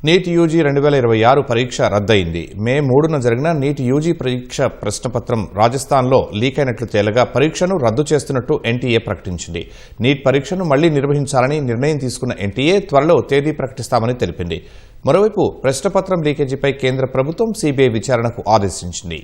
NEET UG 2026 పరీక్ష రద్దయింది. మే 3న జరిగిన NEET UG పరీక్ష ప్రశ్నపత్రం రాజస్థాన్లో లీక్ అయినట్లు తేలగా పరీక్షను రద్దు చేస్తున్నట్టు ఎన్టీఏ ప్రకటించింది. నీట్ పరీక్షను మళ్లీ నిర్వహించాలని నిర్ణయం తీసుకున్న ఎన్టీఏ త్వరలో తేదీ ప్రకటిస్తామని తెలిపింది. మరోవైపు ప్రశ్నపత్రం లీకేజీపై కేంద్ర ప్రభుత్వం సీబీఐ విచారణకు ఆదేశించింది.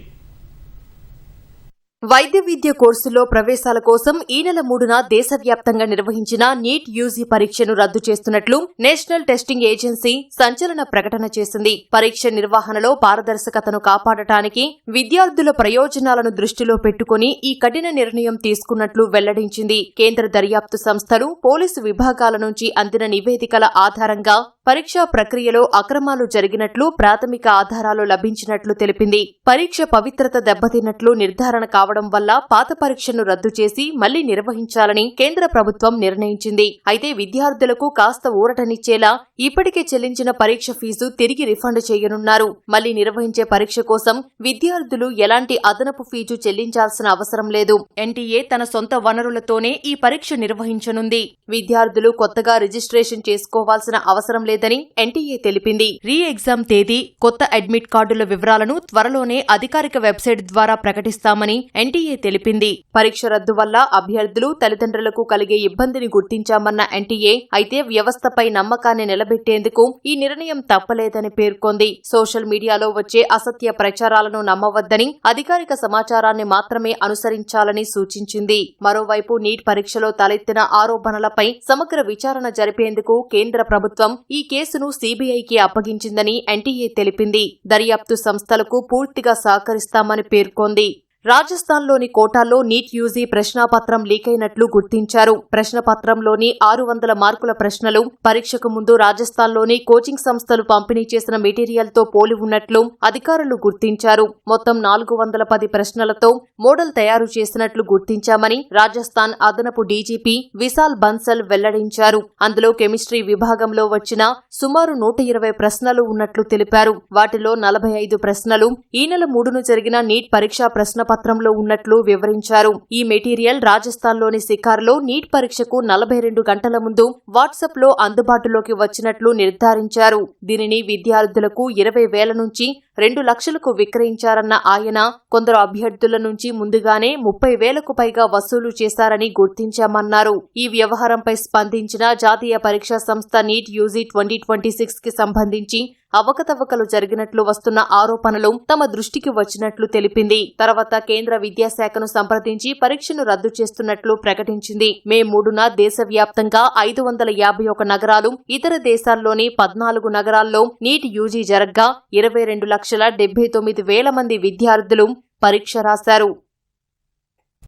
వైద్య విద్య కోర్సులో ప్రవేశాల కోసం ఈ నెల 3న దేశవ్యాప్తంగా నిర్వహించిన నీట్ యూజీ పరీక్షను రద్దు చేస్తున్నట్లు నేషనల్ టెస్టింగ్ ఏజెన్సీ సంచలన ప్రకటన చేసింది. పరీక్ష నిర్వహణలో పారదర్శకతను కాపాడటానికి విద్యార్థుల ప్రయోజనాలను దృష్టిలో పెట్టుకుని ఈ కఠిన నిర్ణయం తీసుకున్నట్లు వెల్లడించింది. కేంద్ర దర్యాప్తు సంస్థలు, పోలీసు విభాగాల నుంచి అందిన నివేదికల ఆధారంగా పరీక్షా ప్రక్రియలో అక్రమాలు జరిగినట్లు ప్రాథమిక ఆధారాలు లభించినట్లు తెలిపింది. పరీక్ష పవిత్రత దెబ్బతిన్నట్లు నిర్ధారణ కావడం వల్ల పాత పరీక్షను రద్దు చేసి మళ్లీ నిర్వహించాలని కేంద్ర ప్రభుత్వం నిర్ణయించింది. అయితే విద్యార్థులకు కాస్త ఊరటనిచ్చేలా ఇప్పటికే చెల్లించిన పరీక్ష ఫీజు తిరిగి రిఫండ్ చేయనున్నారు. మళ్లీ నిర్వహించే పరీక్ష కోసం విద్యార్థులు ఎలాంటి అదనపు ఫీజు చెల్లించాల్సిన అవసరం లేదు. ఎన్టీఏ తన సొంత వనరులతోనే ఈ పరీక్ష నిర్వహించనుంది. విద్యార్థులు కొత్తగా రిజిస్ట్రేషన్ చేసుకోవాల్సిన అవసరం లేదని ఎన్టీఏ తెలిపింది. రీ ఎగ్జామ్ తేదీ, కొత్త అడ్మిట్ కార్డుల వివరాలను త్వరలోనే అధికారిక వెబ్సైట్ ద్వారా ప్రకటిస్తామని ఎన్టీఏ తెలిపింది. పరీక్ష రద్దు వల్ల అభ్యర్థులు, తల్లిదండ్రులకు కలిగే ఇబ్బందిని గుర్తించామన్న ఎన్టీఏ అయితే వ్యవస్థపై నమ్మకాన్ని నిలబెట్టేందుకు ఈ నిర్ణయం తప్పలేదని పేర్కొంది. సోషల్ మీడియాలో వచ్చే అసత్య ప్రచారాలను నమ్మవద్దని, అధికారిక సమాచారాన్ని మాత్రమే అనుసరించాలని సూచించింది. మరోవైపు నీట్ పరీక్షలో తలెత్తిన ఆరోపణలపై సమగ్ర విచారణ జరిపేందుకు కేంద్ర ప్రభుత్వం ఈ కేసును సీబీఐకి అప్పగించిందని ఎన్టీఏ తెలిపింది. దర్యాప్తు సంస్థలకు పూర్తిగా సహకరిస్తామని పేర్కొంది. రాజస్థాన్లోని కోటాలో నీట్ యూజీ ప్రశ్నాపత్రం లీకైనట్లు గుర్తించారు. ప్రశ్నపత్రంలోని 600 మార్కుల ప్రశ్నలు పరీక్షకు ముందు రాజస్థాన్లోని కోచింగ్ సంస్థలు పంపిణీ చేసిన మెటీరియల్తో పోలి ఉన్నట్లు అధికారులు గుర్తించారు. మొత్తం 410 ప్రశ్నలతో మోడల్ తయారు చేసినట్లు గుర్తించామని రాజస్థాన్ అదనపు డీజీపీ విశాల్ బన్సల్ వెల్లడించారు. అందులో కెమిస్ట్రీ విభాగంలో వచ్చిన సుమారు 120 ప్రశ్నలు ఉన్నట్లు తెలిపారు. వాటిలో 45 ప్రశ్నలు ఈ నెల 3న జరిగిన నీట్ పరీక్షా ప్రశ్నపత్రంలో ఉన్నట్లు వివరించారు. ఈ మెటీరియల్ రాజస్థాన్లోని సికార్లో నీట్ పరీక్షకు 42 గంటల ముందు వాట్సాప్లో అందుబాటులోకి వచ్చినట్లు నిర్ధారించారు. దీనిని విద్యార్థులకు 20,000 నుంచి 2 లక్షలకు విక్రయించారన్న ఆయన కొందరు అభ్యర్థుల నుంచి ముందుగానే 30,000కు పైగా వసూలు చేశారని గుర్తించామన్నారు. ఈ వ్యవహారంపై స్పందించిన జాతీయ పరీక్షా సంస్థ నీట్ యూజీ 2026 కి సంబంధించి అవకతవకలు జరిగినట్లు వస్తున్న ఆరోపణలు తమ దృష్టికి వచ్చినట్లు తెలిపింది. తర్వాత కేంద్ర విద్యాశాఖను సంప్రదించి పరీక్షను రద్దు చేస్తున్నట్లు ప్రకటించింది. మే 3న దేశవ్యాప్తంగా 551 నగరాలు, ఇతర దేశాల్లోని 14 నగరాల్లో నీట్ యూజీ జరగ్గా 22,79,000 మంది విద్యార్థులు పరీక్ష రాశారు.